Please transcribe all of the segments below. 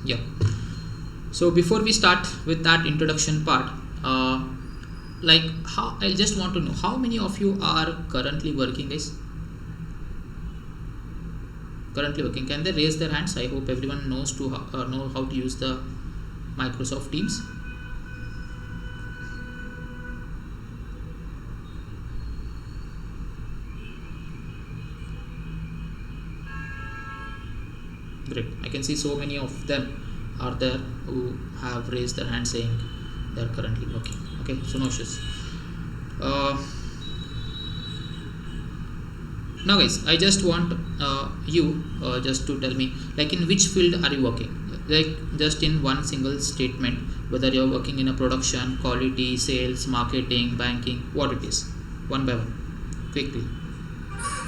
Yeah. So before we start with that introduction part, like how I just want to know how many of you are currently working, guys? Currently working. Can they raise their hands? I hope everyone knows to know how to use the Microsoft Teams. Great. I can see so many of them are there who have raised their hand saying they are currently working. Okay, so no issues. Uh, Now, guys, I just want you just to tell me, like, in which field are you working? Like, just in one single statement, whether you're working in a production, quality, sales, marketing, banking, what it is, one by one, quickly.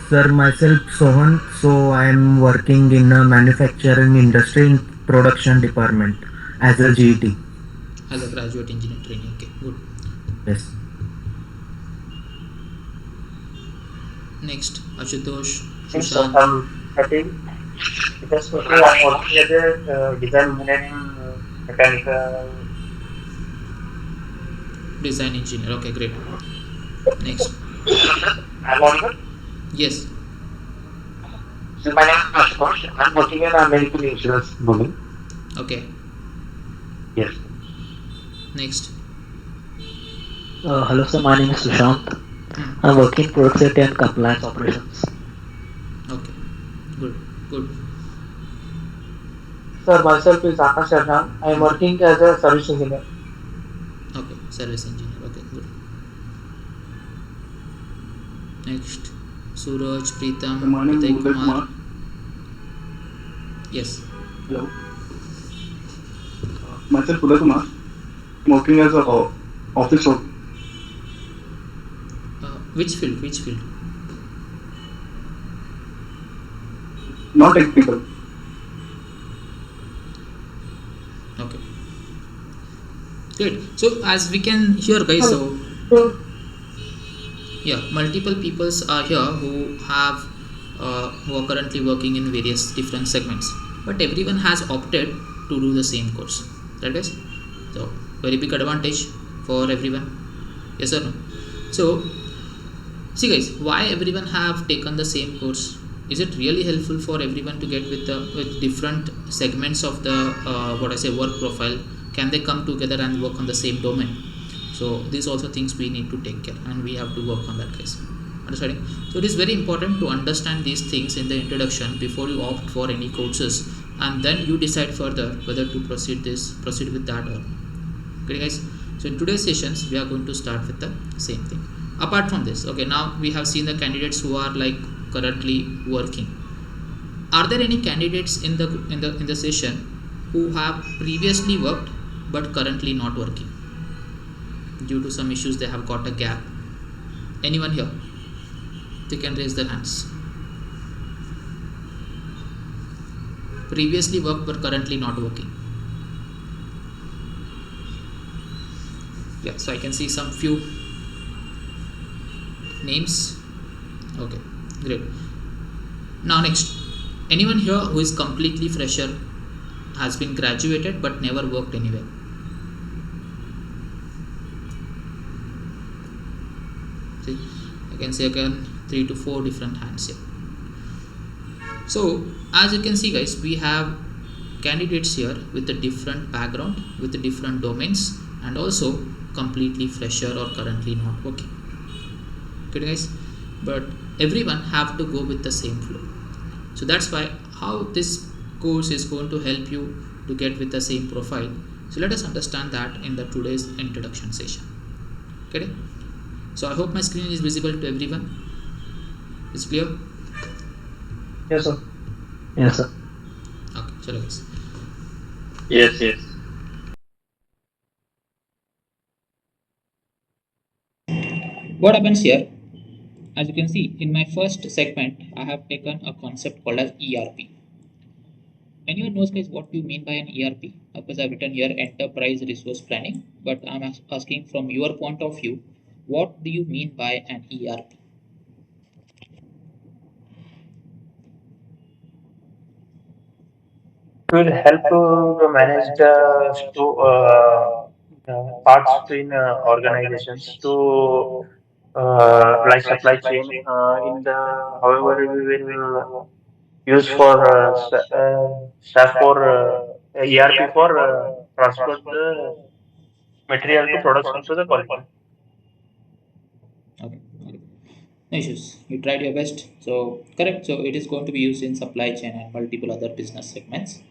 Sir, myself Sohan. So I am working in a manufacturing industry in production department as a GET. As a graduate engineer training. Okay, good. Yes. Next, Ashutosh, Yes, sir. Sushant, I think just quickly, I'm working as a design engineer in mechanical. design engineer. Okay, great. Next, I'm on yes. so my name is Ashutosh. I'm working in a medical insurance domain. Okay, Yes. next. Hello, sir. My name is Sushant. Hmm. I'm working in product safety and compliance operations. Okay, good, good. Sir, myself is Akash Sharjan. I am Hmm. working as a service engineer. Okay, service engineer. Okay, good. Next, Suraj, So Pritam, my name is Uday Uday Kumar. Kumar. Yes. Hello. Myself Uday Kumar. I'm working as a office work, Which field? Which field? not technical. Okay. Great. So as we can hear, guys, so yeah, multiple peoples are here who are currently working in various different segments, but everyone has opted to do the same course. That is, so very big advantage for everyone. Yes or no? So see, guys, why everyone have taken the same course? Is it really helpful for everyone to get with different segments of the what I say work profile? Can they come together and work on the same domain? So these also things we need to take care, and we have to work on that, guys. Understanding? So it is very important to understand these things in the introduction before you opt for any courses, and then you decide further whether to proceed with that or not. Okay, guys. So in today's sessions, we are going to start with the same thing. Apart from this, okay, now we have seen the candidates who are like currently working. Are there any candidates in the session who have previously worked but currently not working due to some issues? They have got a gap. Anyone here? They can raise their hands. Previously worked but currently not working. Yeah, so I can see some few names. Okay, great. Now next, anyone here who is completely fresher, has been graduated but never worked anywhere? See, I can see again 3 to 4 different hands here. So as you can see, guys, we have candidates here with a different background, with the different domains, and also completely fresher or currently not working. Okay, guys, but everyone have to go with the same flow. So that's why how this course is going to help you to get with the same profile. So let us understand that in the today's introduction session. Okay, so I hope my screen is visible to everyone. It's clear? Yes, sir. Yes, sir. Okay, chalo guys. Yes, yes. What happens here? As you can see, in my first segment, I have taken a concept called as ERP. Anyone knows, guys, what do you mean by an ERP? Because I've written here enterprise resource planning, but I'm asking from your point of view, what do you mean by an ERP? will help to manage the parts in organizations to like supply chain in the however we will use for SAP for ERP for transfer the material to production to the quality. Okay, okay. No issues. You tried your best. So correct. So it is going to be used in supply chain and multiple other business segments.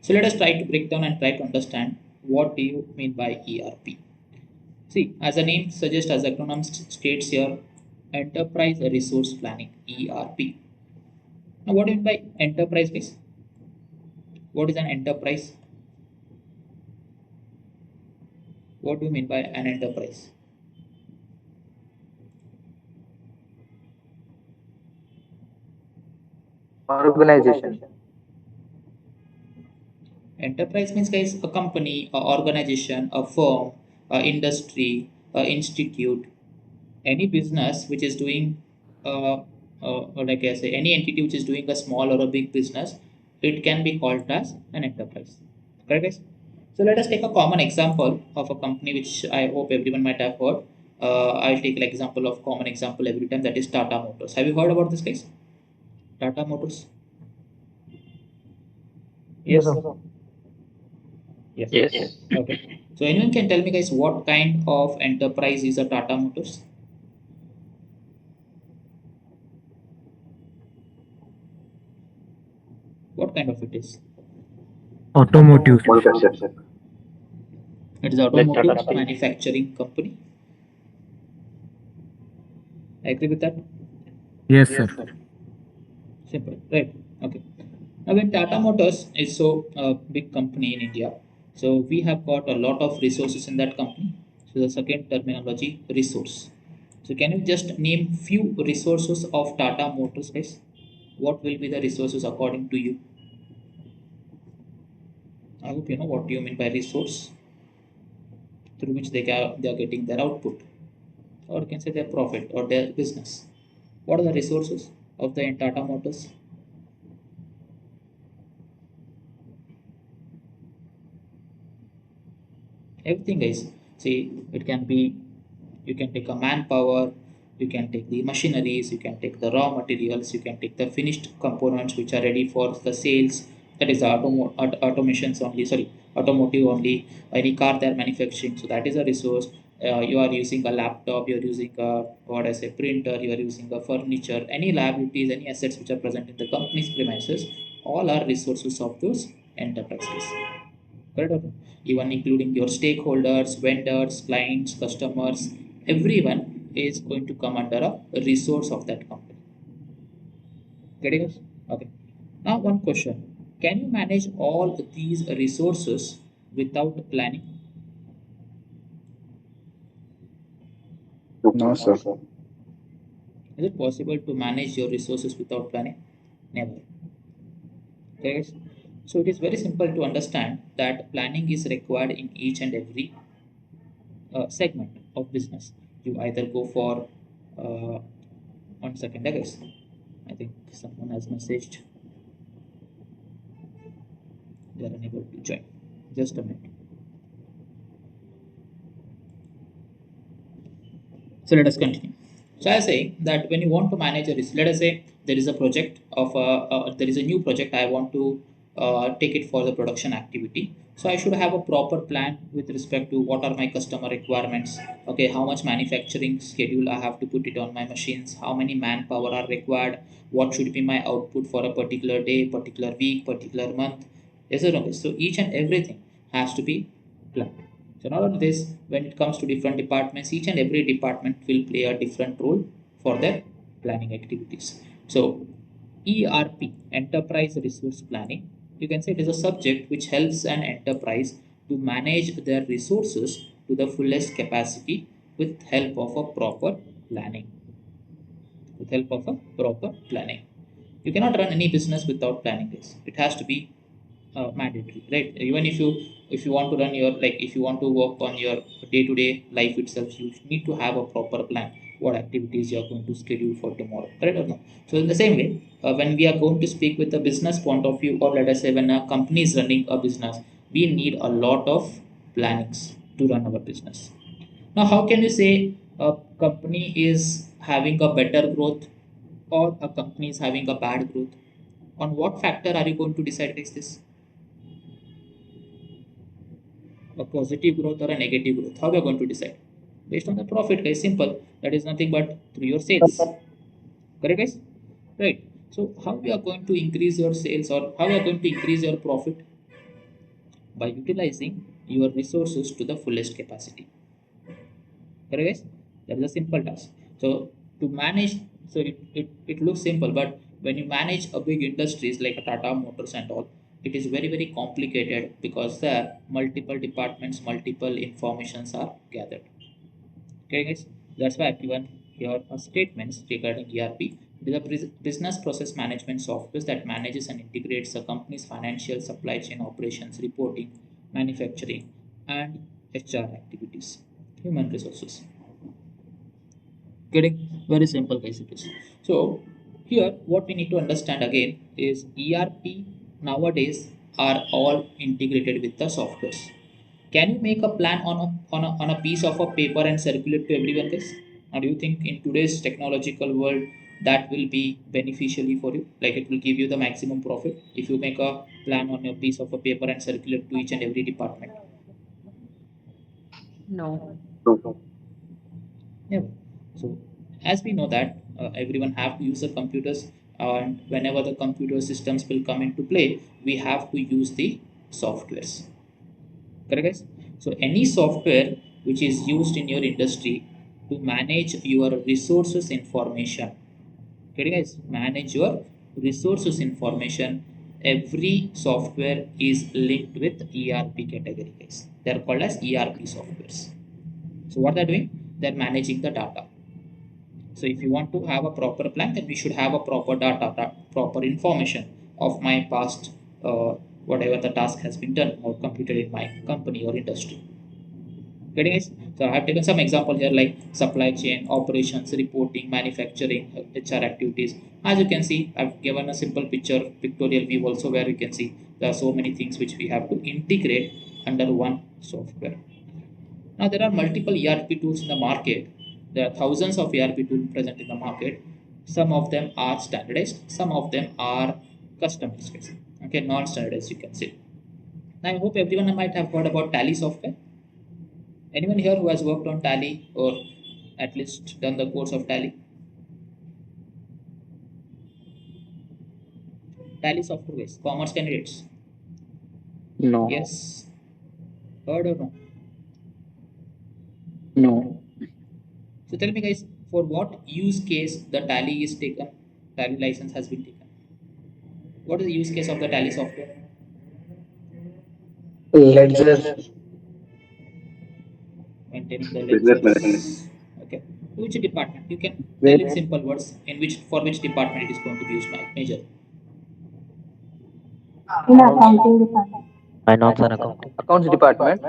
So let us try to break down and try to understand what do you mean by ERP. See, as the name suggests, as the acronym states here, Enterprise Resource Planning (ERP). Now, what do you mean by enterprise, guys? What is an enterprise? What do you mean by an enterprise? Organization. Enterprise means, guys, a company, a organization, a firm, a industry, a institute, any business which is doing, or like I say, any entity which is doing a small or a big business, it can be called as an enterprise. Correct, guys? So let us take a common example of a company which I hope everyone might have heard. I'll take an example of common example every time, that is Tata Motors. Have you heard about this, guys? Tata Motors. Yes, Yes. sir. Yes. Yes. Okay. So anyone can tell me, guys, what kind of enterprise is a Tata Motors? What kind of it is? Automotive. Manufacturer. It is Like Tata automotive Steel. manufacturing company. Agree with that? Yes, sir. Simple, right? Okay. Now, when Tata Motors is so big company in India, so we have got a lot of resources in that company. So the second terminology, resource. So can you just name few resources of Tata Motors, guys? What will be the resources according to you? I hope you know what you mean by resource, through which they are getting their output, or you can say their profit or their business. What are the resources of the Tata Motors? Everything, guys. See, it can be, you can take a manpower, you can take the machineries, you can take the raw materials, you can take the finished components which are ready for the sales, that is the automations only, sorry, automotive only, any car they are manufacturing, so that is a resource. You are using a laptop, you are using a, what I say, printer, you are using a furniture, any liabilities, any assets which are present in the company's premises, all are resources of those enterprises. Correct or no? Even including your stakeholders, vendors, clients, customers, everyone is going to come under a resource of that company. Getting us? Okay. Now, one question: can you manage all these resources without planning? No, sir. Is it possible to manage your resources without planning? Never. Okay. So it is very simple to understand that planning is required in each and every segment of business. You either go for, uh, 1 second, I guess. I think someone has messaged. They are unable to join. Just a minute. So let us continue. So I was saying that when you want to manage a risk, let us say there is a project of there is a new project. I want to take it for the production activity. So I should have a proper plan with respect to what are my customer requirements. Okay, how much manufacturing schedule I have to put it on my machines. How many manpower are required. What should be my output for a particular day, particular week, particular month. Yes or no? So each and everything has to be planned. So not only this, when it comes to different departments, each and every department will play a different role for their planning activities. So ERP, Enterprise Resource Planning, you can say it is a subject which helps an enterprise to manage their resources to the fullest capacity with help of a proper planning. With help of a proper planning. You cannot run any business without planning this. It has to be mandatory, right? Even if you want to run your, like if you want to work on your day-to-day life itself, you need to have a proper plan. what activities you are going to schedule for tomorrow, correct or not? So in the same way, when we are going to speak with a business point of view, or let us say when a company is running a business, we need a lot of plannings to run our business. Now, how can you say a company is having a better growth or a company is having a bad growth? On what factor are you going to decide is this a positive growth or a negative growth? How are you going to decide? Based on the profit, guys. Simple. That is nothing but through your sales. Correct, guys? Right. So, how you are going to increase your sales or how you are going to increase your profit? By utilizing your resources to the fullest capacity. Correct, guys? That is a simple task. So to manage, so it looks simple, but when you manage a big industries like a Tata Motors and all, it is very very complicated because there multiple departments, multiple informations are gathered. Okay, guys, that's why everyone here are statements regarding ERP. It is a business process management software that manages and integrates a company's financial, supply chain operations, reporting, manufacturing, and HR activities, human resources. Getting very simple, guys. It is. So here, what we need to understand again is ERP nowadays are all integrated with the softwares. Can you make a plan on a piece of a paper and circulate to everyone, guys? Or do you think in today's technological world that will be beneficially for you? Like it will give you the maximum profit if you make a plan on a piece of a paper and circulate to each and every department. No. Yeah. So as we know that everyone have to use the computers, and whenever the computer systems will come into play, we have to use the softwares. Correct, guys? So any software which is used in your industry to manage your resources information. Okay, guys, manage your resources information. Every software is linked with ERP category, guys. They are called as ERP softwares. So what they're doing, they're managing the data. So if you want to have a proper plan, then we should have a proper data, proper information of my past, whatever the task has been done or completed in my company or industry. Getting it? So I have taken some example here like supply chain, operations, reporting, manufacturing, HR activities. As you can see, I've given a simple picture, pictorial view also where you can see there are so many things which we have to integrate under one software. Now there are multiple ERP tools in the market. There are thousands of ERP tools present in the market. Some of them are standardized, some of them are customized. Okay, non-standardized you can say. Now I hope everyone might have heard about Tally software. Anyone here who has worked on Tally or at least done the course of Tally? Tally software guys, commerce candidates. No. Yes, heard or no? No. So tell me guys, for what use case the Tally is taken? Tally license has been taken. What is the use case of the Tally software? Ledger. Maintaining the Business management. ledgers. Okay. Which department? You can tell Where in simple words in which for which department it is going to be used major. In accounts, accounting department. Finance and accounting. accounts department.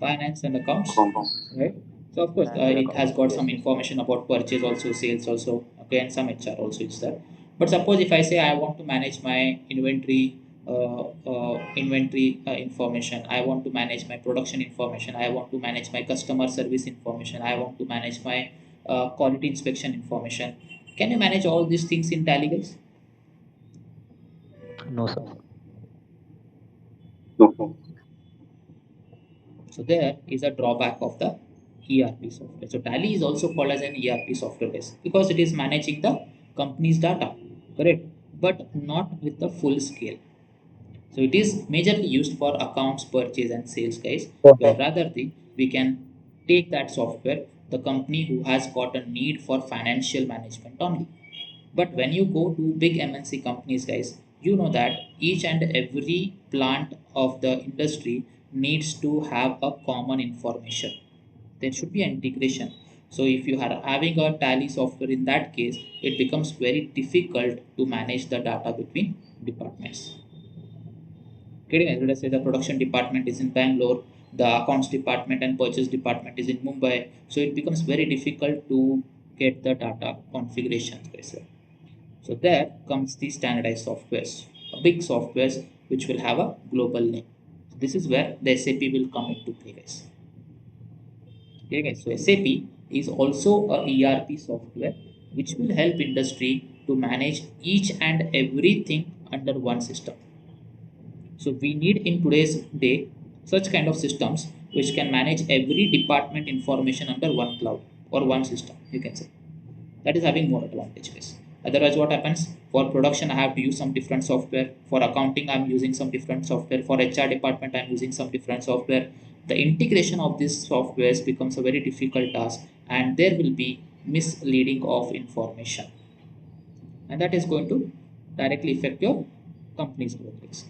Finance and accounts. Compound. Right. So of course Finance and it has accounts. got some Yes. information about purchase also, sales also, okay, and some HR also is there. But suppose if I say I want to manage my inventory information, I want to manage my production information, I want to manage my customer service information, I want to manage my quality inspection information. Can you manage all these things in Tally, guys? No, sir. No. So there is a drawback of the ERP software. So Tally is also called as an ERP software guys because it is managing the company's data, correct? But not with the full scale. So it is majorly used for accounts, purchase, and sales guys. Where rather we can take that software, the company who has got a need for financial management only. But when you go to big MNC companies, guys, you know that each and every plant of the industry needs to have a common information. There should be an integration. So if you are having a Tally software in that case, it becomes very difficult to manage the data between departments. Getting it? Let's say the production department is in Bangalore, the accounts department and purchase department is in Mumbai. So it becomes very difficult to get the data configuration guys. So there comes the standardized softwares, a big softwares which will have a global name. This is where the SAP will come into play guys. Okay guys, so SAP is also a ERP software which will help industry to manage each and everything under one system. So we need in today's day such kind of systems which can manage every department information under one cloud or one system, you can say. That is having more advantages. Otherwise, what happens? For production, I have to use some different software. For accounting, I'm using some different software. For HR department, I'm using some different software. The integration of these softwares becomes a very difficult task, and there will be misleading of information, and that is going to directly affect your company's growth.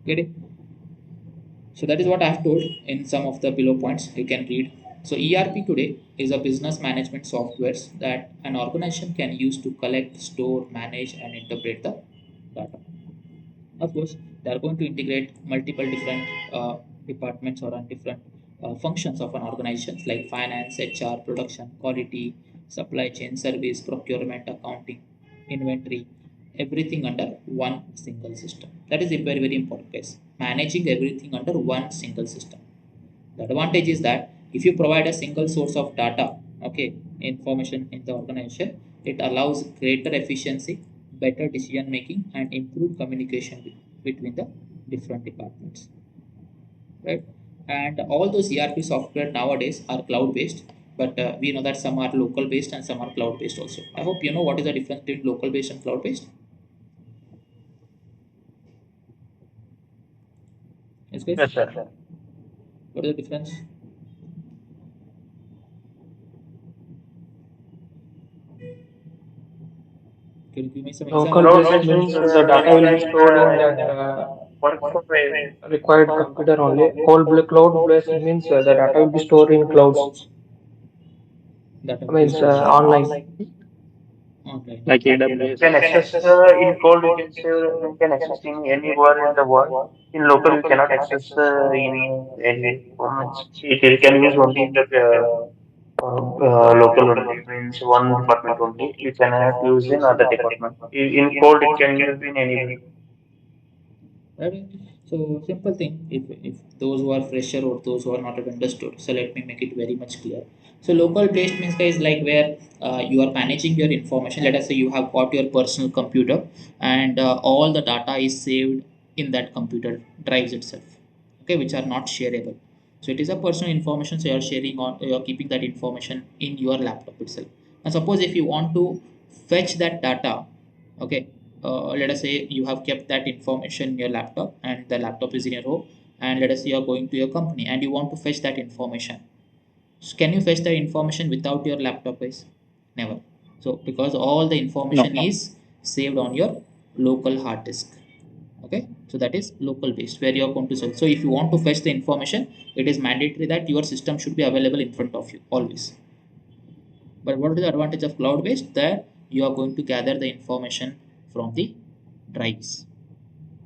Get it? So that is what I have told in some of the below points. You can read. So ERP today is a business management software that an organization can use to collect, store, manage, and interpret the data. Of course, they are going to integrate multiple different departments or different functions of an organization like finance, HR, production, quality, supply chain, service, procurement, accounting, inventory, everything under one single system. That is very, very important, guys. Managing everything under one single system. The advantage is that if you provide a single source of data, okay, information in the organization, it allows greater efficiency, better decision making, and improved communication between the different departments, right? And all those ERP software nowadays are cloud based, but we know that some are local based and some are cloud based also. I hope you know what is the difference between local based and cloud based. Yes, guys. Yes, sir. What is the difference? Can you give me some Local example? Cloud based based means means the data it's will be like stored in that work from a required computer only. Cloud based means the data will be stored in clouds, Data will be means stored online. online. Like you can AWS. access in cloud. You can say you can access in anywhere in the world. In local, you cannot access in any. It can use only in the local only. Means one department only. You cannot use in other department. In cloud, it can use in anywhere. Right? So simple thing. If those who are fresher or those who are not have understood, so let me make it very much clear. So local based means guys like where you are managing your information. Let us say you have got your personal computer and all the data is saved in that computer drives itself. Okay, which are not shareable. So it is a personal information. So you are sharing on you are keeping that information in your laptop itself. Now suppose if you want to fetch that data, okay, let us say you have kept that information in your laptop and the laptop is in your home, and let us say you are going to your company and you want to fetch that information. So can you fetch the information without your laptop guys? Never. So because all the No. information is saved on your local hard disk. Okay, so that is local based where you are going to search. So if you want to fetch the information, it is mandatory that your system should be available in front of you always. But what is the advantage of cloud based? That you are going to gather the information from the drives.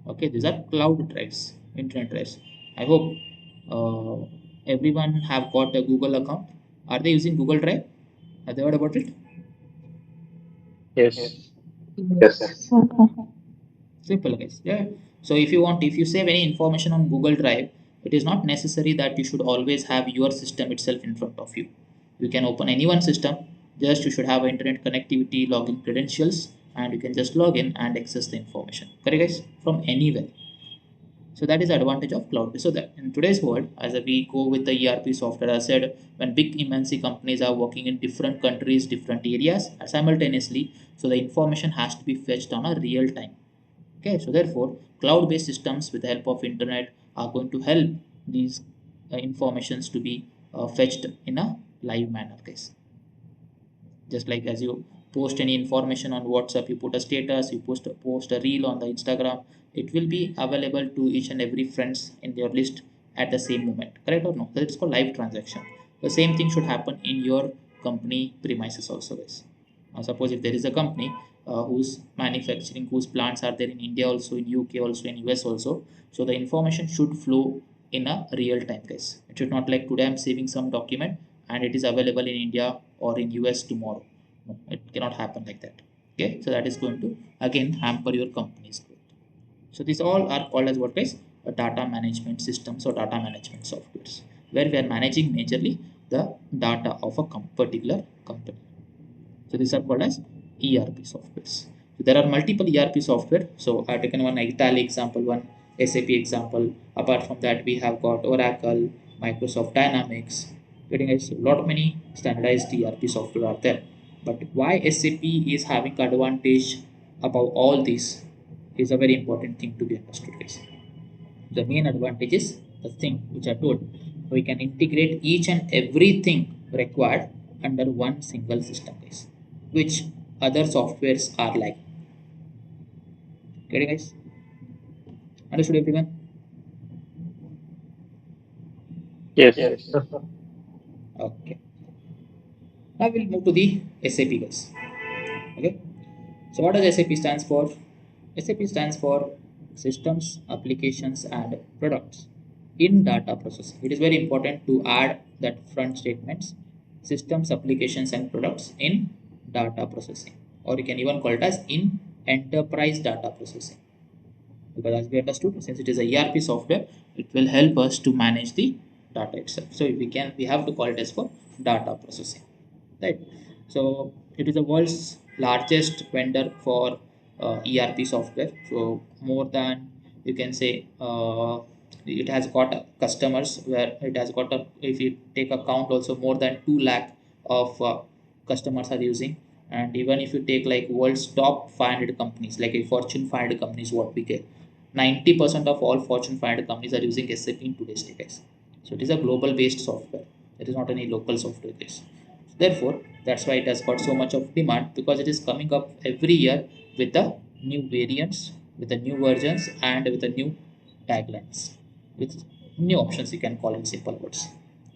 Okay, these are cloud drives, internet drives. I hope uh, everyone have got a Google account. Are they using Google Drive? Have they heard about it? Yes. Yes. Simple guys. Yeah. So if you save any information on Google Drive, it is not necessary that you should always have your system itself in front of you. You can open any one system. Just you should have internet connectivity, login credentials, and you can just log in and access the information. Correct guys? From anywhere. So that is the advantage of cloud. So that in today's world, as we go with the ERP software, I said when big MNC companies are working in different countries, different areas simultaneously, so the information has to be fetched on a real time. Okay, so therefore, cloud-based systems with the help of internet are going to help these informations to be fetched in a live manner, guys. Just like as you post any information on WhatsApp, you put a status, you post a reel on the Instagram, it will be available to each and every friends in your list at the same moment. Correct or no? That's called live transaction. The same thing should happen in your company premises also, guys. Suppose if there is a company whose manufacturing, whose plants are there in India also, in UK also, in US also, so the information should flow in a real time, guys. It should not like today I'm saving some document and it is available in India or in US tomorrow. No, it cannot happen like that. Okay, so that is going to again hamper your company's growth. So these all are called as what is a data management systems or data management softwares, where we are managing majorly the data of a particular company. So these are called as ERP softwares. So there are multiple ERP software. So I've taken one Italy example, one SAP example. Apart from that, we have got Oracle, Microsoft Dynamics. Getting a lot many standardized ERP software are there. But why SAP is having advantage above all these is a very important thing to be understood, guys. The main advantage is the thing which I told. We can integrate each and everything required under one single system, guys, which other softwares are like. Get it, guys? Understood, everyone? Yes. Yes. Okay. Now we'll move to the SAP, guys. Okay. So what does SAP stands for? SAP stands for Systems, Applications, and Products in Data Processing. It is very important to add that front statements: Systems, Applications, and Products in Data Processing, or you can even call it as in Enterprise Data Processing. Because as we understood, since it is a ERP software, it will help us to manage the data itself. So we have to call it as for data processing, right? So it is the world's largest vendor for ERP software. So more than, you can say, it has got customers where it has got a, if you take account also, more than 2 lakh of customers are using. And even if you take like world's top 500 companies, like a Fortune 500 companies, what we get, 90% of all Fortune 500 companies are using SAP in today's day, guys. So it is a global based software. It is not any local software, guys. Therefore, that's why it has got so much of demand, because it is coming up every year with the new variants, with the new versions, and with the new taglines, with new options, you can call in simple words.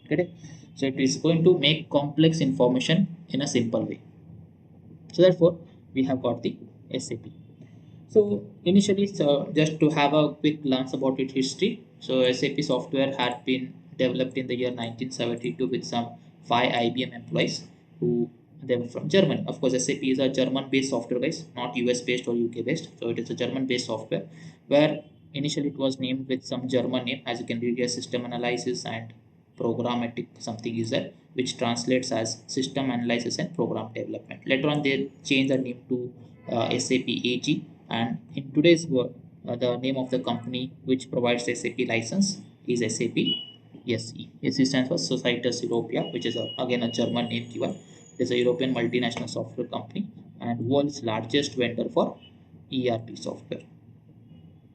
Okay, so it is going to make complex information in a simple way. So therefore, we have got the SAP. So initially, so just to have a quick glance about its history. So SAP software had been developed in the year 1972 with some 5 IBM employees who, they were from Germany. Of course, SAP is a German-based software, guys, not US-based or UK-based. So it is a German-based software where initially it was named with some German name, as you can read here, system analysis and programmatic something is there, which translates as system analysis and program development. Later on, they changed the name to SAP AG, and in today's world, the name of the company which provides SAP license is SAP SE. SE stands for Societas Europea, which is again a German name given. It is a European multinational software company and world's largest vendor for ERP software.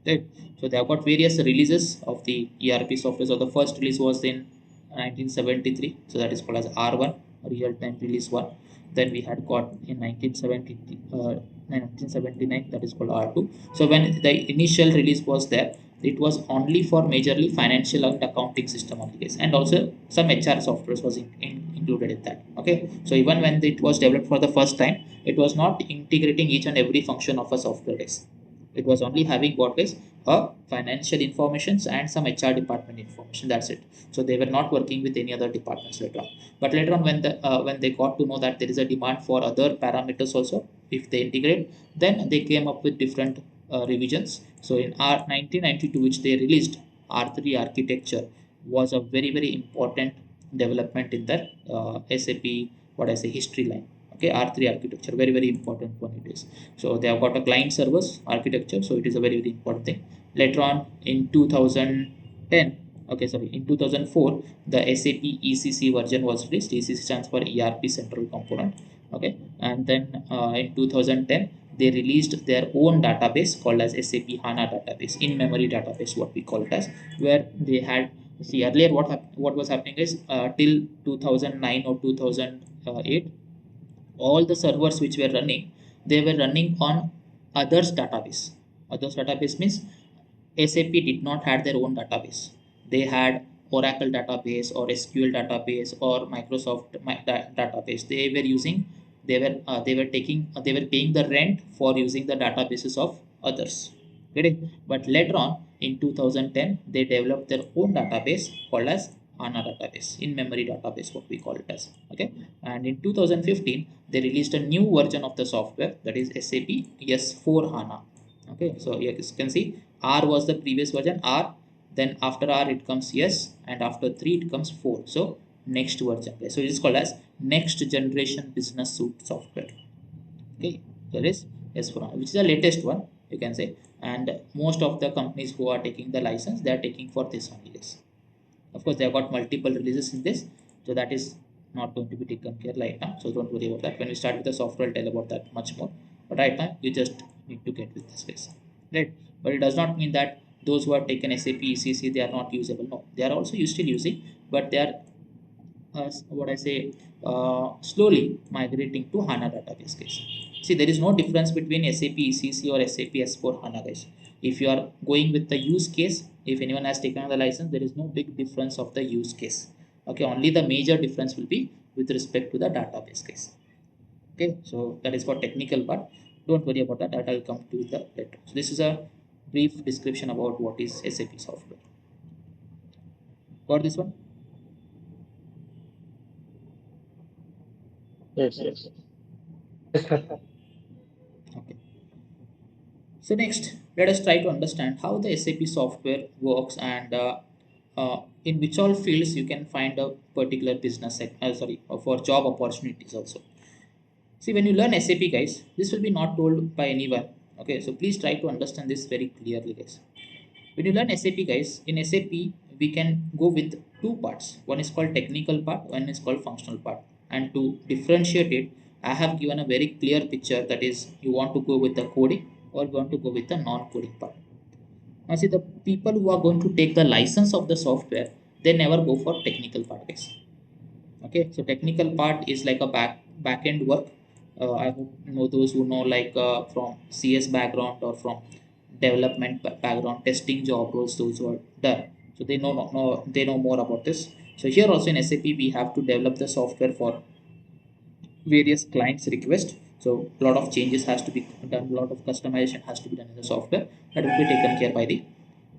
Right. So they have got various releases of the ERP software. So the first release was in 1973. So that is called as R1, real time release 1. Then we had got in 1979, that is called R2. So when the initial release was there, it was only for majorly financial and accounting system only, guys, and also some HR softwares was included in that. Okay, so even when it was developed for the first time, it was not integrating each and every function of a software, guys. It was only having what is a financial informations and some HR department information. That's it. So they were not working with any other departments later on. But later on, when they got to know that there is a demand for other parameters also, if they integrate, then they came up with different revisions. So in R 1992, which they released, R3 architecture was a very very important development in their SAP, what I say, history line. Okay, R3 architecture, very very important one it is. So they have got a client servers architecture, so it is a very very important thing. Later on in 2010, okay, sorry, in 2004, the SAP ECC version was released. ECC stands for ERP Central Component. Okay, and then in 2010 they released their own database called as SAP HANA database, in memory database, what we call it as, where they had, see, earlier what was happening is till 2009 or 2008, all the servers which were running, they were running on others database. Others database means SAP did not have their own database. They had Oracle database or SQL database or Microsoft database. They were using, they were taking, they were paying the rent for using the databases of others. Get it? But later on in 2010, they developed their own database called as HANA database, in-memory database, what we call it as. Okay, and in 2015 they released a new version of the software, that is SAP S4 HANA. Okay, so here you can see R was the previous version, R, then after R it comes S, and after 3 it comes 4. So next version. Okay, so it is called as next generation business suite software. Okay, that is S4, which is the latest one, you can say, and most of the companies who are taking the license, they are taking for this only. This, of course, they have got multiple releases in this, so that is not going to be taken care right now, so don't worry about that. When we start with the software, I'll tell about that much more, but right now you just need to get with this space, right? But it does not mean that those who have taken SAP ECC, they are not usable. No, they are also still using, but they are what I say, slowly migrating to HANA database case. See, there is no difference between SAP ECC or SAP S4 HANA guys. If you are going with the use case, if anyone has taken the license, there is no big difference of the use case. Okay, only the major difference will be with respect to the database case. Okay, so that is for technical part. Don't worry about that. That I'll come to the later. So this is a brief description about what is SAP software. Got this one? Yes, yes. Yes, sir. Okay. So next, let us try to understand how the SAP software works and in which all fields you can find a particular for job opportunities also. See, when you learn SAP, guys, this will be not told by anyone. Okay, so please try to understand this very clearly, guys. When you learn SAP, guys, in SAP we can go with two parts. One is called technical part, one is called functional part. And to differentiate it, I have given a very clear picture, that is, you want to go with the coding or you want to go with the non-coding part. Now see, the people who are going to take the license of the software, they never go for technical part, guys. Okay, so technical part is like a back end work. I hope know those who know, like from CS background or from development background, testing job roles, those who are done, so they they know more about this. So here also in SAP we have to develop the software for various clients request, so a lot of changes has to be done, a lot of customization has to be done in the software, that will be taken care by the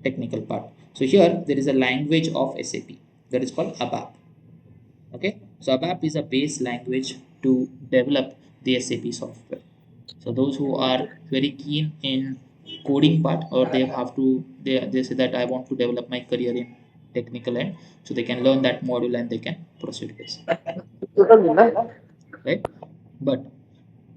technical part. So here there is a language of SAP that is called ABAP. Okay, so ABAP is a base language to develop the SAP software. So those who are very keen in coding part, or they have to, they say that I want to develop my career in technical end, so they can learn that module and they can proceed with this, right? But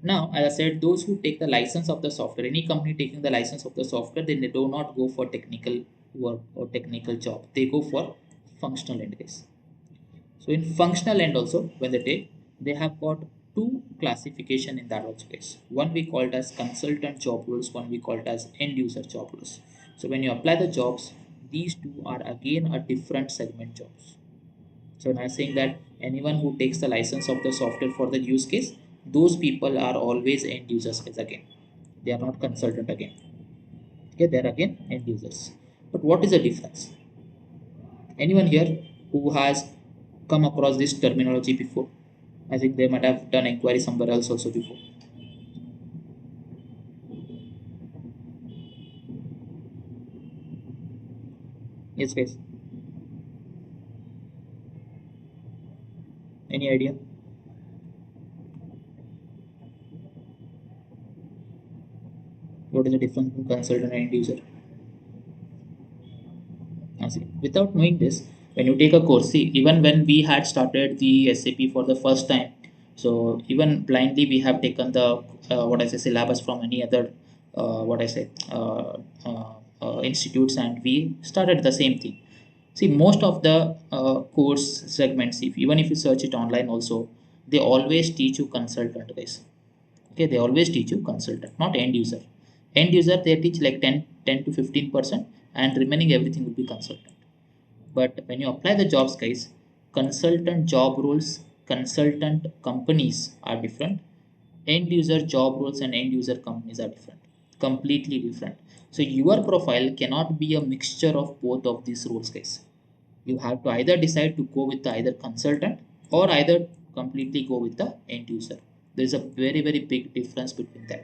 now, as I said, those who take the license of the software, any company taking the license of the software, then they do not go for technical work or technical job, they go for functional end case. So in functional end also, when they take, they have got two classification in that also case. One we called as consultant job roles, one we called as end user job roles. So when you apply the jobs, these two are again a different segment jobs. So when I'm saying that anyone who takes the license of the software for the use case, those people are always end users again. They are not consultant again. Okay, they are again end users. But what is the difference? Anyone here who has come across this terminology before? I think they might have done inquiry somewhere else also before. Yes, guys. Any idea? What is the difference between consultant and end user? See, without knowing this, when you take a course, see, even when we had started the SAP for the first time, so even blindly we have taken the what I say syllabus from any other what I say institutes, and we started the same thing. See, most of the course segments, if even if you search it online also, they always teach you consultant, guys. Okay, they always teach you consultant, not end user. End user they teach like 10 to 15%, and remaining everything will be consultant. But when you apply the jobs, guys, consultant job roles, consultant companies are different. End user job roles and end user companies are different, completely different. So your profile cannot be a mixture of both of these roles, guys. You have to either decide to go with the either consultant or either completely go with the end user. There is a very big difference between them.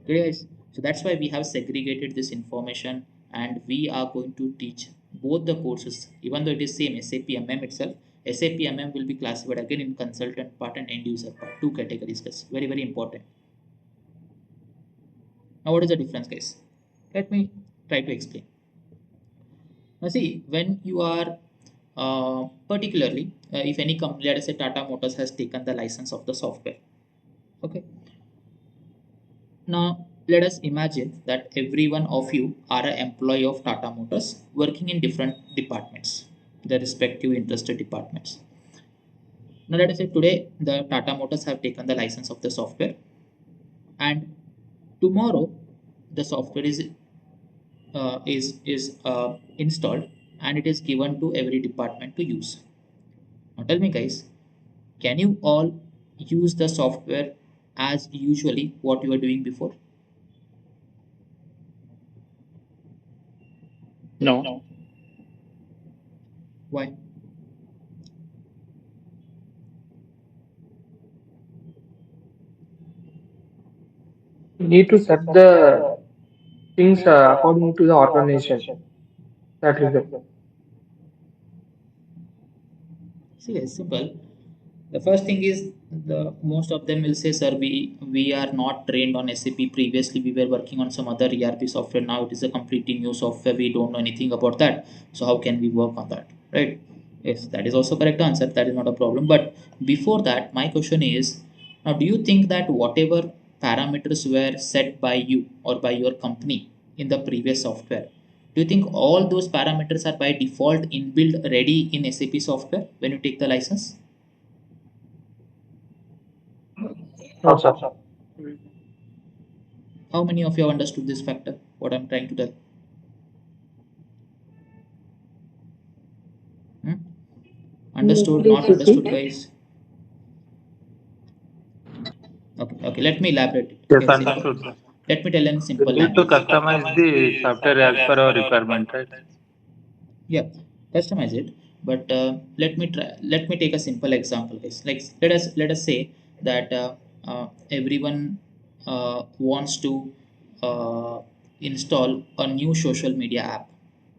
Okay, guys, so that's why we have segregated this information, and we are going to teach both the courses, even though it is same SAP MM itself, SAP MM will be classified again in consultant part and end user part, two categories, guys. Very, very important. Now, what is the difference, guys? Let me try to explain. Now, see, when you are particularly, if any company, let us say Tata Motors has taken the license of the software. Okay. Now, let us imagine that every one of you are an employee of Tata Motors working in different departments, the respective interested departments. Now, let us say today the Tata Motors have taken the license of the software, and tomorrow the software is installed and it is given to every department to use. Now, tell me, guys, can you all use the software as usually what you were doing before? No. Why? You need to set the things according to the organization. That is it. See, it's simple. The first thing is the most of them will say, sir, we are not trained on SAP. Previously, we were working on some other ERP software. Now it is a completely new software. We don't know anything about that. So how can we work on that? Right? Yes, that is also correct answer. That is not a problem. But before that, my question is, now do you think that whatever parameters were set by you or by your company in the previous software, do you think all those parameters are by default inbuilt ready in SAP software when you take the license? No, No, sir. sir. How many of you have understood this factor? What I'm trying to tell? Hmm? Understood? Please Not understood, repeat. guys? Okay, okay. Let me elaborate it. Yes, Okay, simple. understood, sir. Let me tell in We simple need to language. customize the software as per our requirement, right? Yeah, customize it. But let me try. Let me take a simple example, guys. Like let us say that everyone wants to install a new social media app.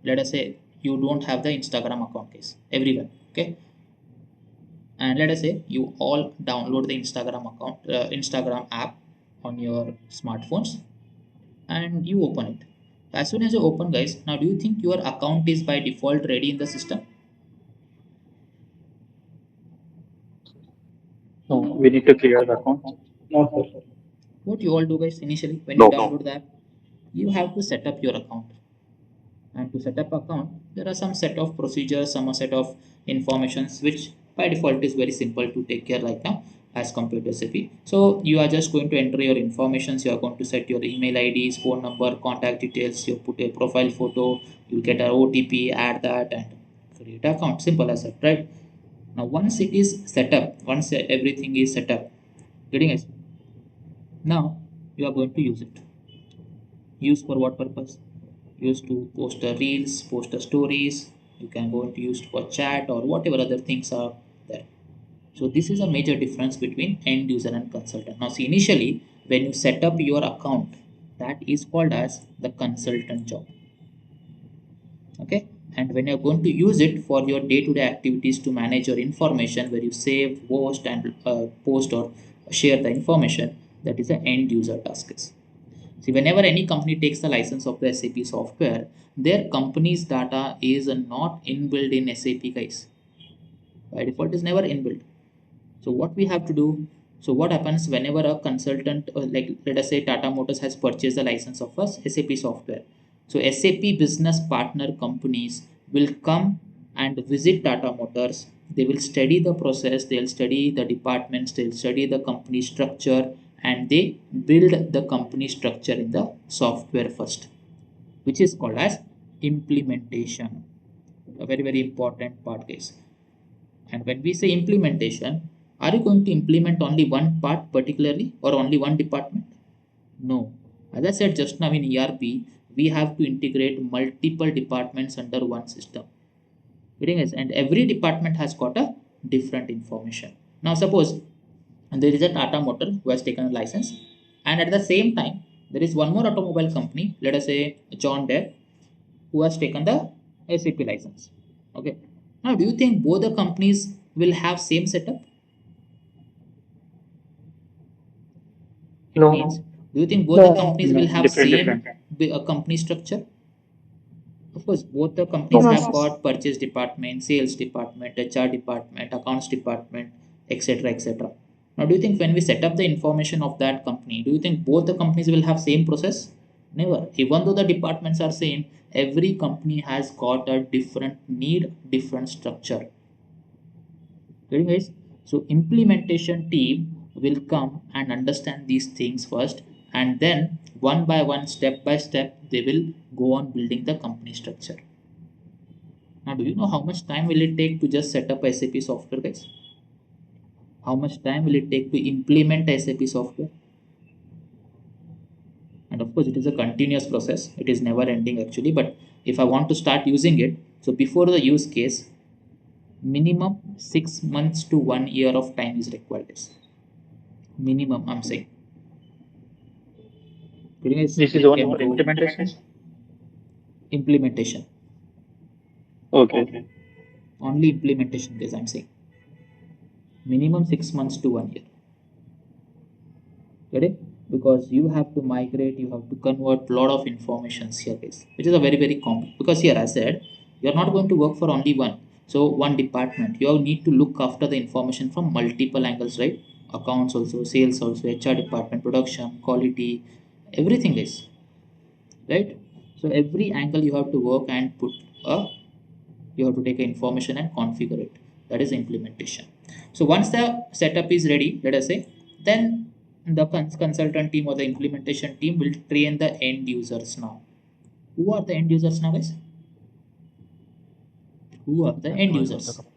Let us say you don't have the Instagram account, guys. Everyone, okay? And let us say you all download the Instagram app on your smartphones and you open it. As soon as you open, guys, now do you think your account is by default ready in the system? No, we need to clear the account. No, sir. What you all do, guys, initially when you No. download the app, you have to set up your account. And to set up account, there are some set of procedures, some set of informations which by default is very simple to take care right now as compared to SAP. So you are just going to enter your informations. You are going to set your email IDs, phone number, contact details. You put a profile photo, you get an OTP, add that and create account. Simple as that, right? Now once it is set up, once everything is set up, getting it, now you are going to use it. Use for what purpose? Used to post a reels, post a stories. You can go into used for chat or whatever other things are there. So this is a major difference between end user and consultant. Now see, initially when you set up your account, that is called as the consultant job. Okay, and when you're going to use it for your day-to-day activities to manage your information, where you save, post and post or share the information, that is the end user tasks. See, whenever any company takes the license of the SAP software, their company's data is not inbuilt in SAP, guys. By default, is never inbuilt. So what we have to do? So what happens whenever a consultant, like let us say Tata Motors has purchased the license of us SAP software. So SAP business partner companies will come and visit Tata Motors. They will study the process. They'll study the departments. They'll study the company structure, and they build the company structure in the software first, which is called as implementation. A very, very important part, guys. And when we say implementation, are you going to implement only one part particularly or only one department? No. As I said just now, in ERP, we have to integrate multiple departments under one system. Getting it? And every department has got a different information. Now, suppose there is a Tata Motor who has taken a license, and at the same time, there is one more automobile company, let us say John Deere, who has taken the SAP license. Okay. Now, do you think both the companies will have same setup? It No. means, do you think both the companies No, will have different, same different. company structure? Of course, both the No, companies sir. have got purchase department, sales department, HR department, accounts department, etc., etc. Now, do you think when we set up the information of that company, do you think both the companies will have same process? Never. Even though the departments are same, every company has got a different need, different structure. Getting guys? So implementation team will come and understand these things first, and then one by one, step by step, they will go on building the company structure. Now, do you know how much time will it take to just set up SAP software, guys? How much time will it take to implement SAP software? And of course, it is a continuous process. It is never ending actually. But if I want to start using it, so before the use case, minimum 6 months to 1 year of time is required. Guys. Minimum, I'm saying. Could you guys This is like only can for go implementation. implementation? Okay. Only implementation, guys. I'm saying minimum 6 months to 1 year. Get it? Because you have to migrate, you have to convert a lot of informations here, guys, which is a very very complex. Because here I said you're not going to work for only one. So one department, you need to look after the information from multiple angles, right? Accounts also, sales also, HR department, production, quality, everything is right. So every angle you have to work and put a you have to take information and configure it. That is implementation. So once the setup is ready, let us say, then the consultant team or the implementation team will train the end users. Now, who are the end users now, guys? Who are the end Employees of the users? company.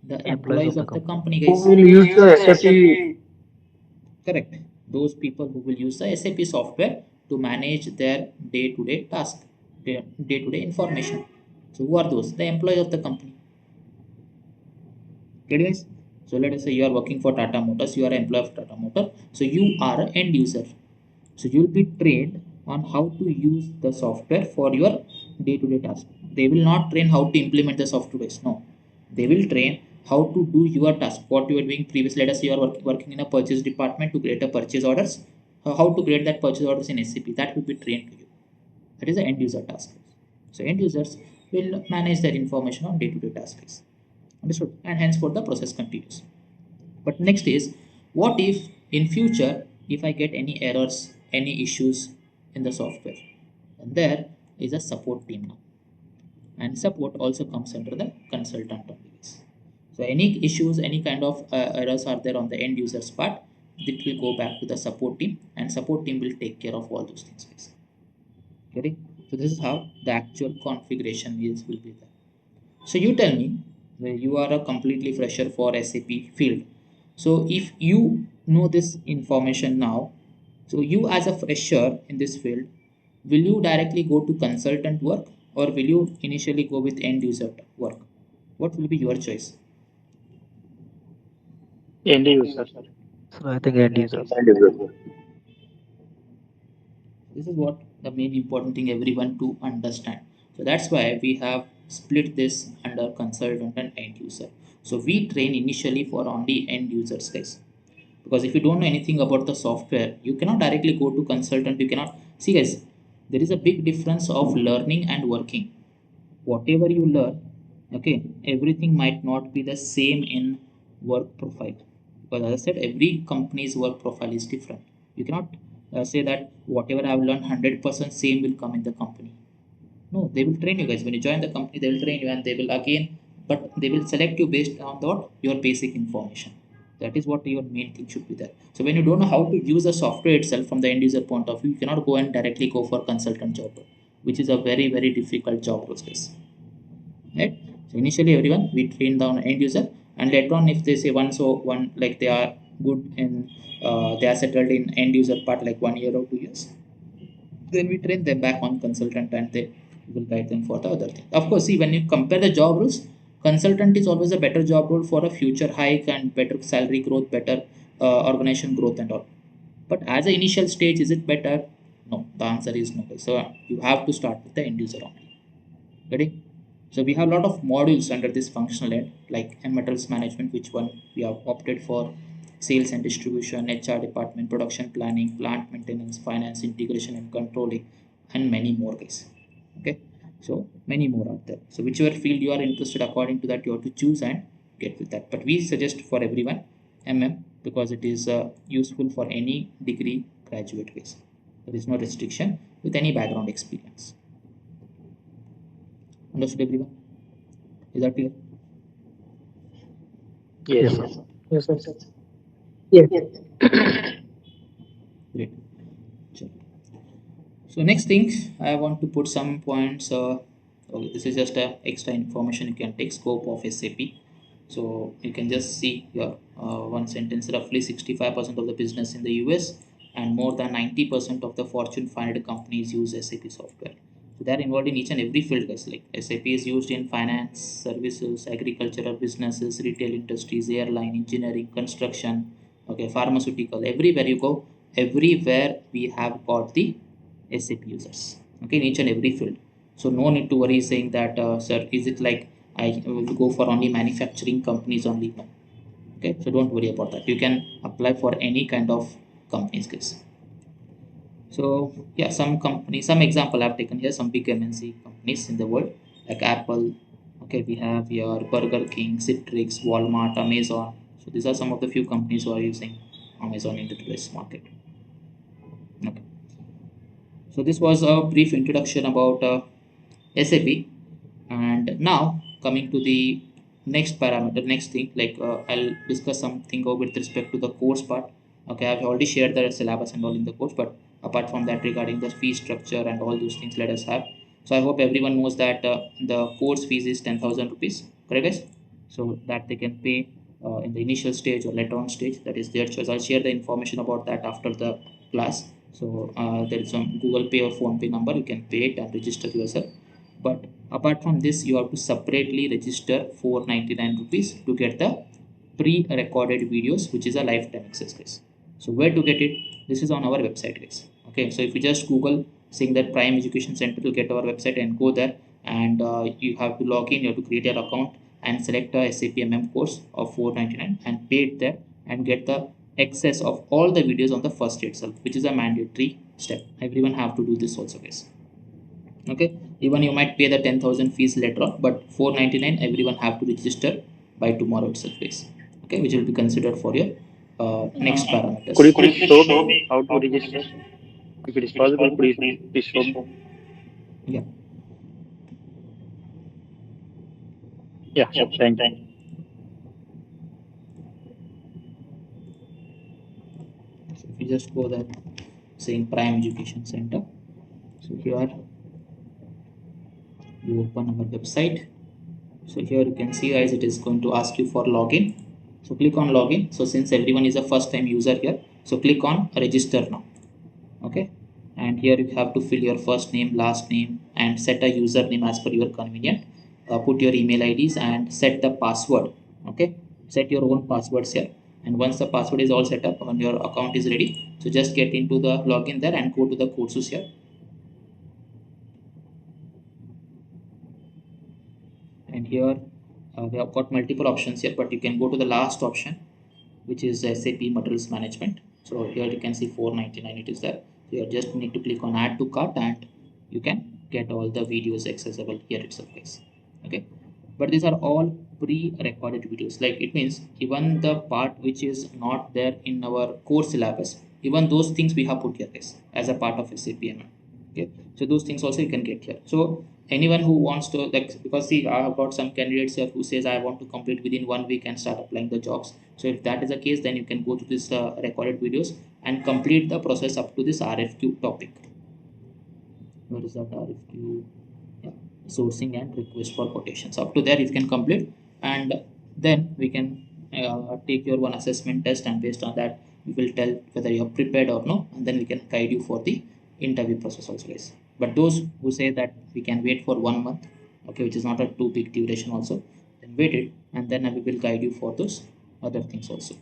The Employees employees of the of the company. company, Who guys. will use the SAP? Correct. Those people who will use the SAP software to manage their day-to-day task, their day-to-day information. So who are those? The employees of the company. Okay, guys. So let us say you are working for Tata Motors, you are an employee of Tata Motor. So you are an end user. So you will be trained on how to use the software for your day-to-day task. They will not train how to implement the software. No, they will train how to do your task. What you were doing previously. Let us say you are working in a purchase department to create a purchase orders. How to create that purchase orders in SAP. That will be trained to you. That is the end user task. So end users will manage their information on day-to-day tasks. Understood? And henceforth the process continues. But next is, what if in future if I get any errors, any issues in the software? And there is a support team now. And support also comes under the consultant only. So any issues, any kind of errors are there on the end user's part, it will go back to the support team, and support team will take care of all those things. Okay? So this is how the actual configuration is will be there. So you tell me, you are a completely fresher for SAP field. So if you know this information now, so you as a fresher in this field, will you directly go to consultant work or will you initially go with end user work? What will be your choice? End user. So I think end user. This is what the main important thing everyone to understand. So that's why we have split this under consultant and end user. So we train initially for only end users, guys, because if you don't know anything about the software, you cannot directly go to consultant. You cannot see, guys, there is a big difference of learning and working. Whatever you learn, okay, everything might not be the same in work profile, because as I said, every company's work profile is different. You cannot say that whatever I've learned 100% same will come in the company. No, they will train you, guys. When you join the company, they will train you and they will again, but they will select you based on what your basic information. That is what your main thing should be there. So when you don't know how to use the software itself from the end user point of view, you cannot go and directly go for consultant job, which is a very very difficult job process, right? So initially everyone we train down end user, and later on if they say one, so one like they are good in they are settled in end user part like 1 year or 2 years, then we train them back on consultant and they will guide them for the other thing. Of course, see, when you compare the job roles, consultant is always a better job role for a future hike and better salary growth, better organization growth and all. But as an initial stage, is it better? No, the answer is no. So you have to start with the end user only. Ready? So we have a lot of modules under this functional head, like metals management, which one we have opted for, sales and distribution, HR department, production planning, plant maintenance, finance, integration and controlling, and many more, guys. Okay, so many more out there. So whichever field you are interested, according to that you have to choose and get with that. But we suggest for everyone MM because it is useful for any degree graduate, guys. There is no restriction with any background experience. Understood, everyone? Is that clear? Yes. Yes, sir. Yes. Great. Sure. So next thing, I want to put some points. Okay, this is just a extra information you can take, scope of SAP. So you can just see here one sentence. Roughly 65% of the business in the US and more than 90% of the Fortune 500 companies use SAP software. So they are involved in each and every field, guys. Like SAP is used in finance, services, agricultural businesses, retail industries, airline, engineering, construction, okay, pharmaceutical. Everywhere you go, everywhere we have got the SAP users, okay, in each and every field. So no need to worry saying that, sir, is it like I will go for only manufacturing companies only? No. Okay, so don't worry about that. You can apply for any kind of companies, guys. So yeah, some companies, some example I've taken here, some big MNC companies in the world like Apple. Okay, we have here Burger King, Citrix, Walmart, Amazon. So these are some of the few companies who are using Amazon in the today's market. Okay. So this was a brief introduction about SAP, and now coming to the next parameter, next thing, like I'll discuss something over with respect to the course part. Okay, I've already shared the syllabus and all in the course, but apart from that, regarding the fee structure and all those things, let us have. So I hope everyone knows that the course fees is 10,000 rupees, correct, guys? So that they can pay in the initial stage or later on stage, that is their choice. I'll share the information about that after the class. So there is some Google Pay or Phone Pay number, you can pay it and register yourself. But apart from this, you have to separately register 499 rupees to get the pre-recorded videos, which is a lifetime access, guys. So where to get it? This is on our website, guys. Okay, so if you just Google saying that Prime Education Center, you'll get our website and go there, and you have to log in, you have to create your account and select a SAP MM course of 499 and pay it there and get the access of all the videos on the first day itself, which is a mandatory step. Everyone have to do this also, guys. Okay, even you might pay the 10,000 fees later on, but 499 everyone have to register by tomorrow itself, guys. Okay, which will be considered for your next parameters. Could you please show me how to register? If it is possible, could you please show me? Yeah, Yeah, sure. Thank you. so if you just go there saying Prime Education Center, so here you open our website. So here you can see, guys, it is going to ask you for login. So click on login. So since everyone is a first time user here, so click on register now. Okay, and here you have to fill your first name, last name, and set a username as per your convenient. Put your email IDs and set the password. Okay, set your own passwords here, and once the password is all set up and your account is ready, so just get into the login there and go to the courses here. And here we have got multiple options here, but you can go to the last option, which is SAP Materials Management. So here you can see 499 it is there. So you just need to click on add to cart and you can get all the videos accessible here itself, guys. Okay, but these are all pre-recorded videos. Like it means even the part which is not there in our course syllabus, even those things we have put here, guys, as a part of SAP MM. Okay, so those things also you can get here. So anyone who wants to, like, because see, I have got some candidates here who says I want to complete within 1 week and start applying the jobs. So if that is the case, then you can go to this recorded videos and complete the process up to this RFQ topic. Where is that RFQ? Yeah, sourcing and request for quotations. Up to there you can complete, and then we can take your one assessment test, and based on that we will tell whether you are prepared or no, and then we can guide you for the interview process also, guys. But those who say that we can wait for 1 month, okay, which is not a too big duration also, then wait it, and then we will guide you for those other things also,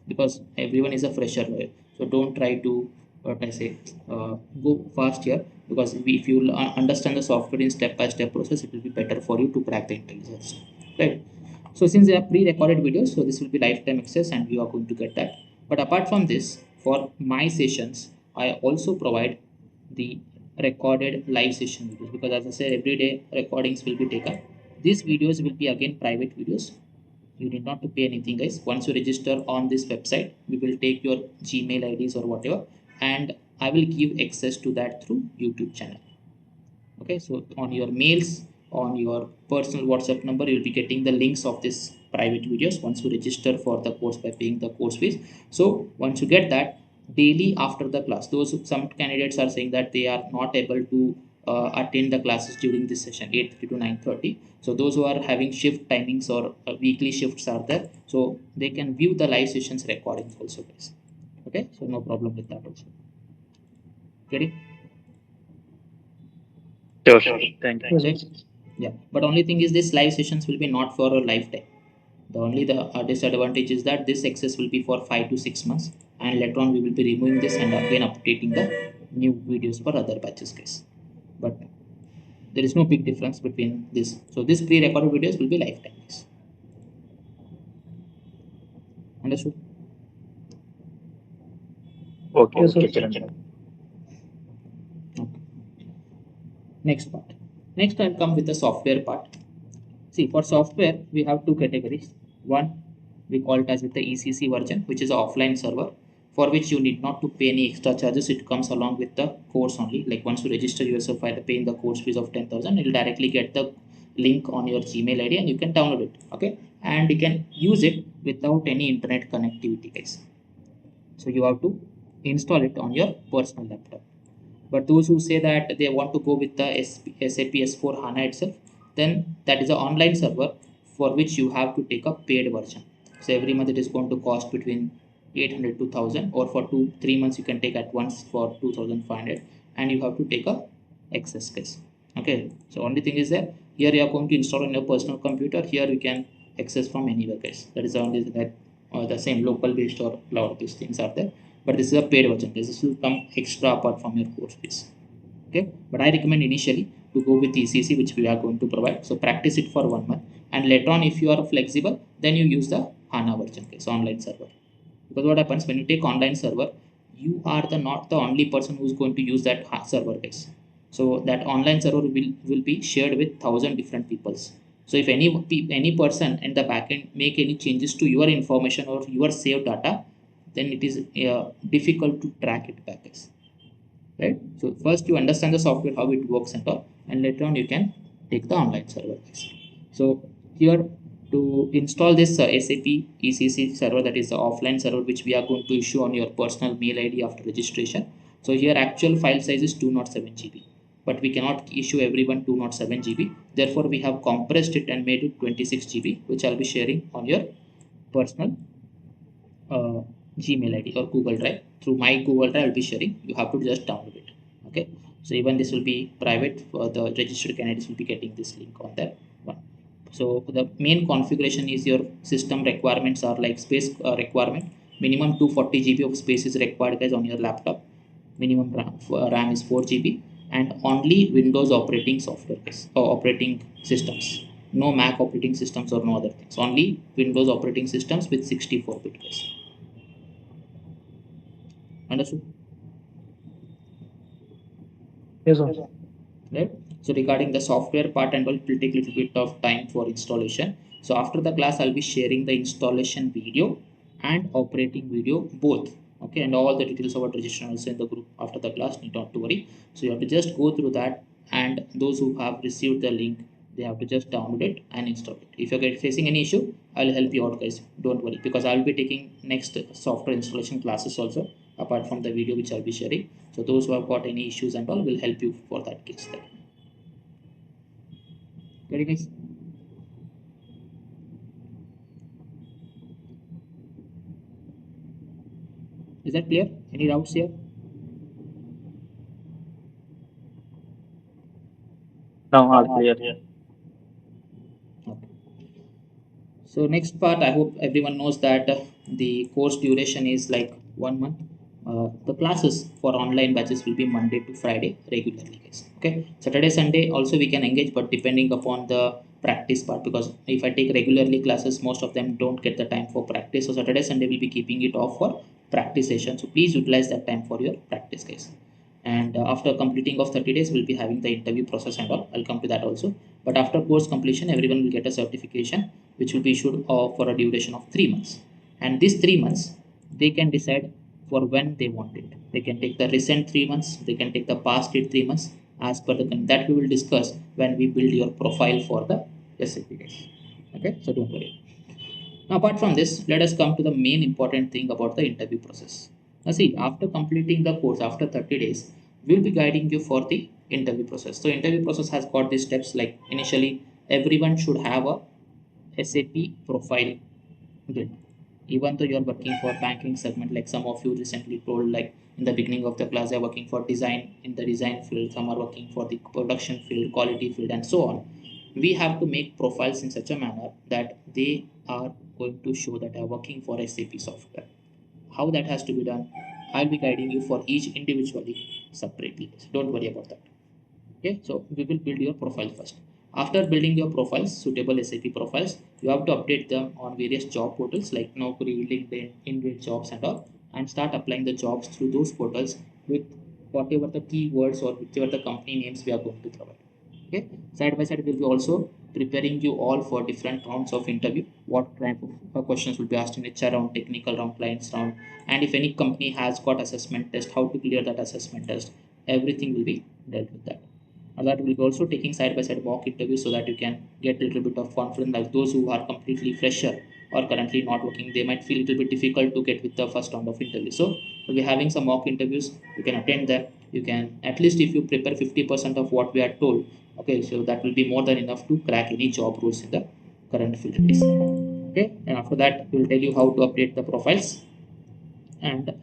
because everyone is a fresher, right? So don't try to what I say, go fast here, because if you understand the software in step-by-step process, it will be better for you to crack the intelligence, right? So since they are pre-recorded videos, so this will be lifetime access and you are going to get that. But apart from this, for my sessions, I also provide the recorded live session videos, because as I said, every day recordings will be taken. These videos will be again private videos. You need not to pay anything, guys. Once you register on this website, we will take your Gmail IDs or whatever, and I will give access to that through YouTube channel. Okay, so on your mails, on your personal WhatsApp number, you'll be getting the links of this private videos once you register for the course by paying the course fees. So once you get that, daily after the class, those some candidates are saying that they are not able to attend the classes during this session 8:30 to 9:30. So those who are having shift timings or weekly shifts are there, so they can view the live sessions recordings also, guys. Okay, so no problem with that also. Get it? Sure, sure. Thank you. Yes, Right? yes. Yeah, but only thing is this live sessions will be not for a lifetime. The disadvantage is that this access will be for 5 to 6 months, and later on we will be removing this and again updating the new videos for other batches, guys. But there is no big difference between this. So this pre-recorded videos will be lifetime, guys. Understood? Okay, Yes, okay, sir. Chiranjan. Okay. Next part. Next I'll come with the software part. See, for software, we have two categories. One, we call it as with the ECC version, which is an offline server, for which you need not to pay any extra charges. It comes along with the course only. Like once you register yourself by paying the course fees of 10,000, you'll directly get the link on your Gmail ID and you can download it. Okay, and you can use it without any internet connectivity, guys. So you have to install it on your personal laptop. But those who say that they want to go with the SAP S4 HANA itself, then that is an online server for which you have to take a paid version. So every month it is going to cost between 800 to 1000, or for 2 3 months you can take at once for 2500, and you have to take a access case. Okay, so only thing is that here you are going to install on your personal computer. Here you can access from anywhere, guys. That is only that, or the same local based or cloud based things are there, but this is a paid version. This will come extra apart from your course fees. Okay, but I recommend initially to go with ECC, which we are going to provide. So practice it for 1 month, and later on if you are flexible, then you use the HANA version, okay, so online server. Because what happens when you take online server, you are the not the only person who is going to use that server, guys. So that online server will be shared with 1,000 different peoples. So if any person in the backend make any changes to your information or your saved data, then it is difficult to track it back, guys. Right? So first you understand the software, how it works and all, and later on you can take the online server, guys. So here, to install this SAP ECC server, that is the offline server which we are going to issue on your personal mail ID after registration. So here actual file size is 207 GB, but we cannot issue everyone 207 GB. Therefore we have compressed it and made it 26 GB, which I'll be sharing on your personal uh, Gmail ID or Google Drive. Through my Google Drive I'll be sharing. You have to just download it. Okay, so even this will be private. For the registered candidates will be getting this link on that one. So the main configuration is your system requirements are like space requirement. Minimum 240 GB of space is required, guys, on your laptop. Minimum RAM is 4 GB, and only Windows operating software, guys, or operating systems. No Mac operating systems or no other things. Only Windows operating systems with 64-bit, guys. Understood? Yes, sir. Right? So regarding the software part and all, it will take a little bit of time for installation. So after the class I'll be sharing the installation video and operating video both. Okay, and all the details about registration also in the group after the class, need not to worry. So you have to just go through that, and those who have received the link, they have to just download it and install it. If you're facing any issue, I'll help you out, guys. Don't worry, because I'll be taking next software installation classes also apart from the video which I'll be sharing. So those who have got any issues and all will help you for that case there. Very nice. Is that clear? Any doubts here? Now all clear. Okay. So next part, I hope everyone knows that the course duration is like 1 month. The classes for online batches will be Monday to Friday regularly, guys. Okay, Saturday Sunday also we can engage, but depending upon the practice part, because if I take regularly classes, most of them don't get the time for practice. So Saturday Sunday will be keeping it off for practice session. So please utilize that time for your practice, guys. And after completing of 30 days, we'll be having the interview process and all. I'll come to that also. But after course completion, everyone will get a certification which will be issued for a duration of 3 months. And these 3 months, they can decide for when they want it. They can take the recent 3 months, they can take the past 3 months, as per the that we will discuss when we build your profile for the SAP, guys. Okay, so don't worry. Now, apart from this, let us come to the main important thing about the interview process. Now, see, after completing the course, after 30 days, we'll be guiding you for the interview process. So, interview process has got these steps. Like initially, everyone should have a SAP profile built. Even though you're working for banking segment, like some of you recently told, like in the beginning of the class, they're working for design in the design field, some are working for the production field, quality field, and so on. We have to make profiles in such a manner that they are going to show that they are working for SAP software. How that has to be done, I'll be guiding you for each individually separately. So don't worry about that. Okay, so we will build your profile first. After building your profiles, suitable SAP profiles, you have to update them on various job portals like Naukri, LinkedIn, Indeed jobs and all, and start applying the jobs through those portals with whatever the keywords or whichever the company names we are going to provide. Okay, side by side we'll be also preparing you all for different rounds of interview. What type of questions will be asked in HR round, technical round, clients round, and if any company has got assessment test, how to clear that assessment test, everything will be dealt with that. And that will be also taking side by side mock interviews so that you can get a little bit of confidence. Like those who are completely fresher or currently not working, they might feel a little bit difficult to get with the first round of interview. So we'll be having some mock interviews. You can attend them. You can, at least if you prepare 50% of what we are told, okay, so that will be more than enough to crack any job roles in the current field days. Okay, and after that we'll tell you how to update the profiles. And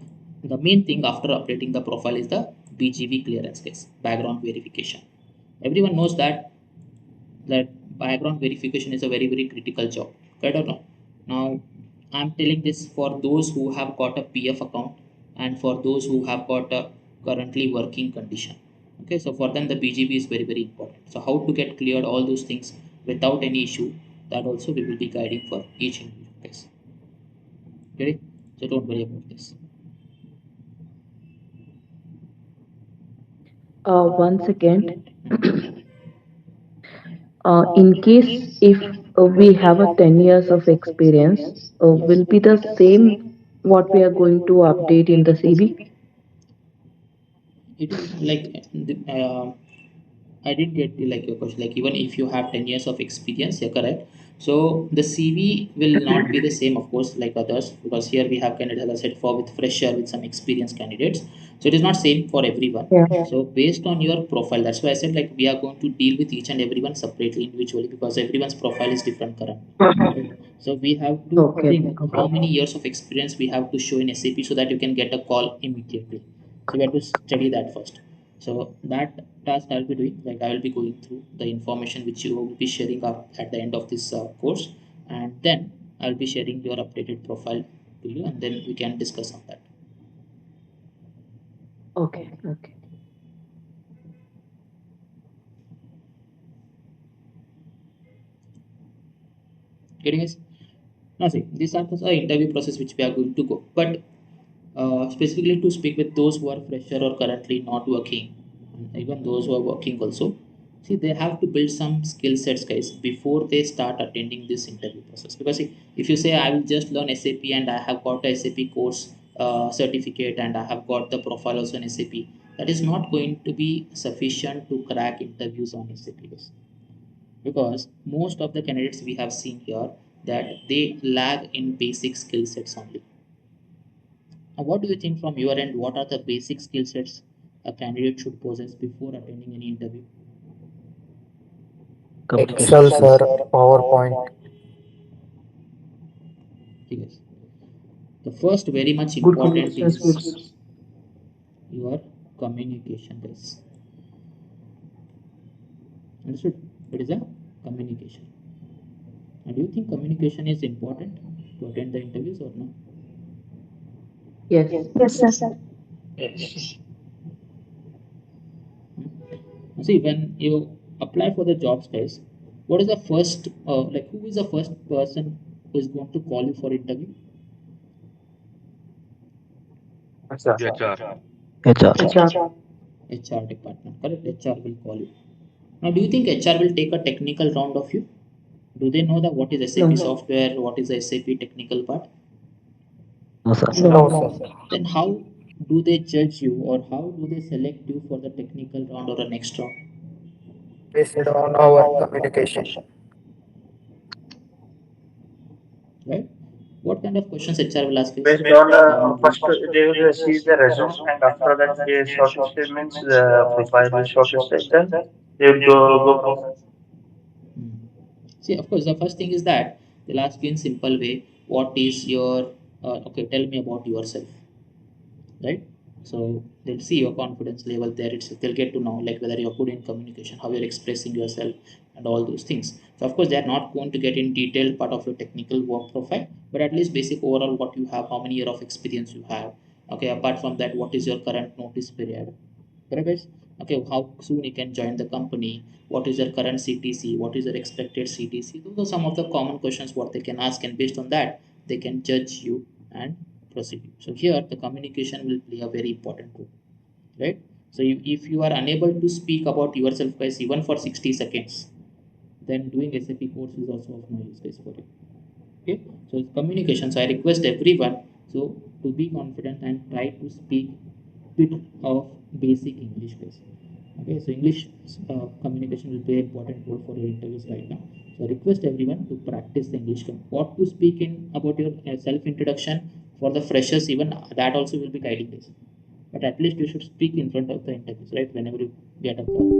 the main thing after updating the profile is the BGV clearance, case background verification. Everyone knows that background verification is a very critical job, right or not? Now I'm telling this for those who have got a PF account and for those who have got a currently working condition. Okay, so for them the BGB is very important. So how to get cleared all those things without any issue, that also we will be guiding for each individual case. Okay, so don't worry about this. One second. In case if we have a 10 years of experience, will be the same what we are going to update in the CV? It is like I did get like your question. Like even if you have 10 years of experience, you're correct. So the CV will not be the same, of course, like others, because here we have candidates, as I said, for with fresher with some experienced candidates. So it is not same for everyone. Yeah. So based on your profile, that's why I said like we are going to deal with each and everyone separately, individually, because everyone's profile is different current. Right? So we have to Okay. think how many years of experience we have to show in SAP so that you can get a call immediately. So we have to study that first. So that task I'll be doing, like I will be going through the information which you will be sharing up at the end of this course, and then I'll be sharing your updated profile to you, and then we can discuss on that. Okay. Okay. Getting us? Now see, these are the interview process which we are going to go, but specifically to speak with those who are fresher or currently not working, and even those who are working also. See, they have to build some skill sets, guys, before they start attending this interview process. Because see, if you say I will just learn SAP and I have got a SAP course certificate and I have got the profile also in SAP, that is not going to be sufficient to crack interviews on SAP, guys. Because most of the candidates we have seen here, that they lag in basic skill sets only. Now, what do you think from your end? What are the basic skill sets a candidate should possess before attending any interview? Communication Excel, skills. sir, PowerPoint. Yes. The first very much Good important communication is skills. your communication, guys. Understood? It is a communication. And do you think communication is important to attend the interviews or no? Yes. Yes, sir. Yes. See, when you apply for the job space, what is the first, like, who is the first person who is going to call you for interview? Sir. HR. HR. HR department, correct? HR will call you. Now, do you think HR will take a technical round of you? Do they know that what is SAP No. software, what is the SAP technical part? No, sir. No, No. sir. Then how do they judge you, or how do they select you for the technical round or a next round? Based on our communication. Right? What kind of questions HR will ask us Based on normally? first they will see the resume, and after that they shortlisted means the profile is shortlisted. Then they will go for that. Hmm. See, of course, the first thing is that they'll ask you in simple way, what is your, okay, tell me about yourself, right? So they'll see your confidence level there. They'll get to know like whether you're good in communication, how you're expressing yourself, and all those things. So of course, they're not going to get in detailed part of your technical work profile, but at least basic overall what you have, how many year of experience you have. Okay, apart from that, what is your current notice period? Correct, guys? Okay, how soon you can join the company? What is your current CTC? What is your expected CTC? Those are some of the common questions what they can ask, and based on that, they can judge you and proceed you. So here, the communication will play a very important role, right? So if you are unable to speak about yourself, guys, even for 60 seconds, then doing SAP course is also of no use, guys, for you. Okay, so communication. So I request everyone so to be confident and try to speak bit of basic English, guys. Okay, so English communication will play an important role for your interviews right now. So I request everyone to practice the English. What to speak in about your self introduction for the freshers, even that also will be guiding this. But at least you should speak in front of the interviews, right? Whenever you get a call.